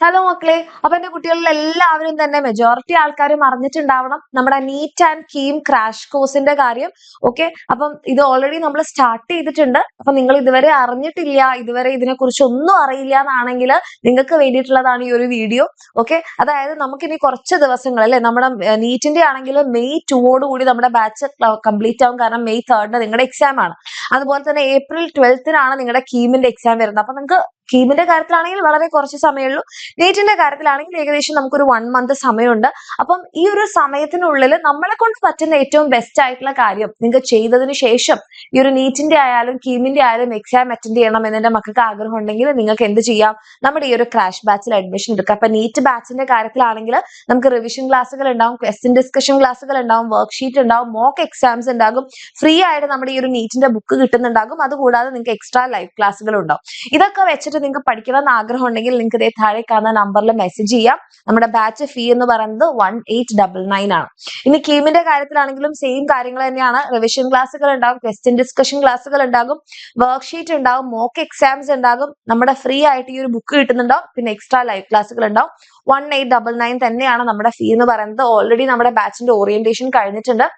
Hello മക്കളെ, അപ്പൊ എന്റെ കുട്ടികളിൽ എല്ലാവരും തന്നെ മെജോറിറ്റി ആൾക്കാരും അറിഞ്ഞിട്ടുണ്ടാവണം നമ്മുടെ നീറ്റ് ആൻഡ് കീം ക്രാഷ് കോഴ്സിന്റെ കാര്യം. ഓക്കെ, അപ്പം ഇത് ഓൾറെഡി നമ്മൾ സ്റ്റാർട്ട് ചെയ്തിട്ടുണ്ട്. അപ്പൊ നിങ്ങൾ ഇതുവരെ അറിഞ്ഞിട്ടില്ല, ഇതുവരെ ഇതിനെക്കുറിച്ച് ഒന്നും അറിയില്ല എന്നാണെങ്കിൽ നിങ്ങൾക്ക് വേണ്ടിയിട്ടുള്ളതാണ് ഈ ഒരു വീഡിയോ. ഓക്കെ, അതായത് നമുക്കിനി കുറച്ച് ദിവസങ്ങൾ അല്ലെ, നമ്മുടെ നീറ്റിന്റെ ആണെങ്കിൽ മെയ് 2 കൂടി നമ്മുടെ ബാച്ച് കംപ്ലീറ്റ് ആവും. കാരണം മെയ് 3 നിങ്ങളുടെ എക്സാം ആണ്. അതുപോലെ തന്നെ ഏപ്രിൽ 12 നിങ്ങളുടെ കീമിന്റെ എക്സാം വരുന്നത്. അപ്പൊ നിങ്ങൾക്ക് കീമിന്റെ കാര്യത്തിലാണെങ്കിൽ വളരെ കുറച്ച് സമയമുള്ളൂ. നീറ്റിന്റെ കാര്യത്തിലാണെങ്കിൽ ഏകദേശം നമുക്കൊരു 1 month സമയമുണ്ട്. അപ്പം ഈ ഒരു സമയത്തിനുള്ളിൽ നമ്മളെ കൊണ്ട് പറ്റുന്ന ഏറ്റവും ബെസ്റ്റ് ആയിട്ടുള്ള കാര്യം നിങ്ങൾക്ക് ചെയ്തതിന് ശേഷം ഈ ഒരു നീറ്റിന്റെ ആയാലും കീമിന്റെ ആയാലും എക്സാം അറ്റൻഡ് ചെയ്യണം എന്നെ മക്കൾക്ക് ആഗ്രഹം ഉണ്ടെങ്കിൽ നിങ്ങൾക്ക് എന്ത് ചെയ്യാം, നമ്മുടെ ഈ ഒരു ക്രാഷ് ബാച്ചിൽ അഡ്മിഷൻ എടുക്കാം. അപ്പൊ നീറ്റ് ബാച്ചിന്റെ കാര്യത്തിലാണെങ്കിൽ നമുക്ക് റിവിഷൻ ക്ലാസ്സുകൾ ഉണ്ടാവും, ക്വസ്റ്റ്യൻ ഡിസ്കഷൻ ക്ലാസ്സുകൾ ഉണ്ടാവും, വർക്ക്ഷീറ്റ് ഉണ്ടാവും, മോക്ക് എക്സാംസ് ഉണ്ടാകും, ഫ്രീ ആയിട്ട് നമ്മുടെ ഈ ഒരു നീറ്റിന്റെ ബുക്ക് കിട്ടുന്നുണ്ടാകും. അതുകൂടാതെ നിങ്ങൾക്ക് എക്സ്ട്രാ ലൈവ് ക്ലാസ്സുകൾ ഉണ്ടാവും. ഇതൊക്കെ വെച്ചിട്ട് നിങ്ങൾക്ക് പഠിക്കണം എന്ന് ആഗ്രഹം ഉണ്ടെങ്കിൽ നിങ്ങൾക്ക് ഇതേ താഴെ കാണുന്ന നമ്പറിൽ മെസ്സേജ് ചെയ്യാം. നമ്മുടെ ബാച്ച് ഫീ എന്ന് പറയുന്നത് 1899 ആണ്. ഇനി കീമിന്റെ കാര്യത്തിലാണെങ്കിലും സെയിം കാര്യങ്ങൾ തന്നെയാണ്. റിവിഷൻ ക്ലാസ്സുകൾ ഉണ്ടാകും, ക്വസ്റ്റ്യൻ ഡിസ്കഷൻ ക്ലാസ്സുകൾ ഉണ്ടാകും, വർക്ക്ഷീറ്റ് ഉണ്ടാകും, മോക്ക് എക്സാംസ് ഉണ്ടാകും, നമ്മുടെ ഫ്രീ ആയിട്ട് ഈ ഒരു ബുക്ക് കിട്ടുന്നുണ്ടാവും, പിന്നെ എക്സ്ട്രാ ലൈവ് ക്ലാസ്സുകൾ ഉണ്ടാവും. 1899 തന്നെയാണ് നമ്മുടെ ഫീ എന്ന് പറയുന്നത്. ഓൾറെഡി നമ്മുടെ ബാച്ചിന്റെ ഓറിയന്റേഷൻ കഴിഞ്ഞിട്ടുണ്ട്.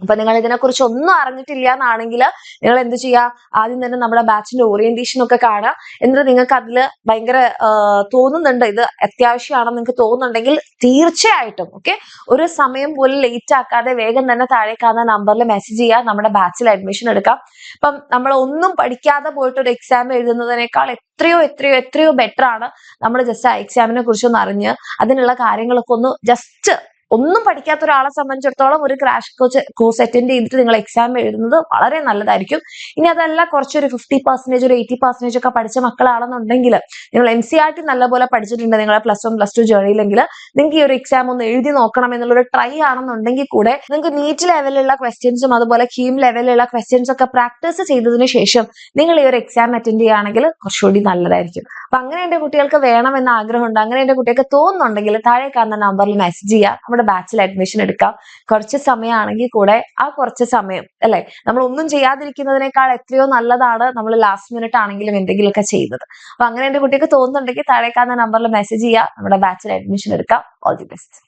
അപ്പൊ നിങ്ങൾ ഇതിനെക്കുറിച്ച് ഒന്നും അറിഞ്ഞിട്ടില്ല എന്നാണെങ്കിൽ നിങ്ങൾ എന്ത് ചെയ്യുക, ആദ്യം തന്നെ നമ്മുടെ ബാച്ചിന്റെ ഓറിയന്റേഷൻ ഒക്കെ കാണുക. എന്നിട്ട് നിങ്ങൾക്ക് അതിൽ ഭയങ്കര തോന്നുന്നുണ്ട്, ഇത് അത്യാവശ്യമാണെന്ന് നിങ്ങൾക്ക് തോന്നുന്നുണ്ടെങ്കിൽ തീർച്ചയായിട്ടും ഒരു സമയം പോലും ലേറ്റ് ആക്കാതെ വേഗം തന്നെ താഴെ കാണുന്ന നമ്പറിൽ മെസ്സേജ് ചെയ്യുക, നമ്മുടെ ബാച്ചിൽ അഡ്മിഷൻ എടുക്കാം. ഇപ്പം നമ്മൾ ഒന്നും പഠിക്കാതെ പോയിട്ട് ഒരു എക്സാം എഴുതുന്നതിനേക്കാൾ എത്രയോ ബെറ്റർ ആണ് നമ്മൾ ജസ്റ്റ് ആ എക്സാമിനെ കുറിച്ചൊന്ന് അറിഞ്ഞ് അതിനുള്ള കാര്യങ്ങളൊക്കെ ഒന്ന് ജസ്റ്റ് ഒന്നും പഠിക്കാത്ത ഒരാളെ സംബന്ധിച്ചിടത്തോളം ഒരു ക്രാഷ് കോഴ്സ് അറ്റൻഡ് ചെയ്തിട്ട് നിങ്ങൾ എക്സാം എഴുതുന്നത് വളരെ നല്ലതായിരിക്കും. ഇനി അതല്ല കുറച്ചൊരു 50% ഒരു 80% ഒക്കെ പഠിച്ച മക്കളാണെന്നുണ്ടെങ്കിൽ നിങ്ങൾ NCERT നല്ലപോലെ പഠിച്ചിട്ടുണ്ട് നിങ്ങളെ +1 +2 ജേർണിയിലെങ്കിൽ നിങ്ങൾക്ക് ഈ ഒരു എക്സാം ഒന്ന് എഴുതി നോക്കണം എന്നുള്ളൊരു ട്രൈ ആണെന്നുണ്ടെങ്കിൽ കൂടെ നിങ്ങൾക്ക് നീറ്റ് ലെവലിലുള്ള ക്വസ്റ്റ്യൻസും അതുപോലെ കീം ലെവലിലുള്ള ക്വസ്റ്റ്യൻസ് ഒക്കെ പ്രാക്ടീസ് ചെയ്തതിനു ശേഷം നിങ്ങൾ ഈ ഒരു എക്സാം അറ്റൻഡ് ചെയ്യുകയാണെങ്കിൽ കുറച്ചുകൂടി നല്ലതായിരിക്കും. അപ്പൊ അങ്ങനെ എന്റെ കുട്ടികൾക്ക് വേണമെന്ന് ആഗ്രഹമുണ്ട്, അങ്ങനെ എന്റെ കുട്ടികൾക്ക് തോന്നുന്നുണ്ടെങ്കിൽ താഴെ കാണുന്ന നമ്പറിൽ മെസ്സേജ് ചെയ്യുക, ബാച്ചിൽ അഡ്മിഷൻ എടുക്കാം. കുറച്ച് സമയമാണെങ്കിൽ കൂടെ ആ കുറച്ച് സമയം അല്ലെ, നമ്മൾ ഒന്നും ചെയ്യാതിരിക്കുന്നതിനേക്കാൾ എത്രയോ നല്ലതാണ് നമ്മൾ ലാസ്റ്റ് മിനിറ്റ് ആണെങ്കിലും എന്തെങ്കിലുമൊക്കെ ചെയ്തത്. അപ്പൊ അങ്ങനെ എന്റെ കുട്ടിക്ക് തോന്നുന്നുണ്ടെങ്കിൽ താഴെ കാണുന്ന നമ്പറിൽ മെസ്സേജ് ചെയ്യുക, നമ്മുടെ ബാച്ചിൽ അഡ്മിഷൻ എടുക്കാം. All the best.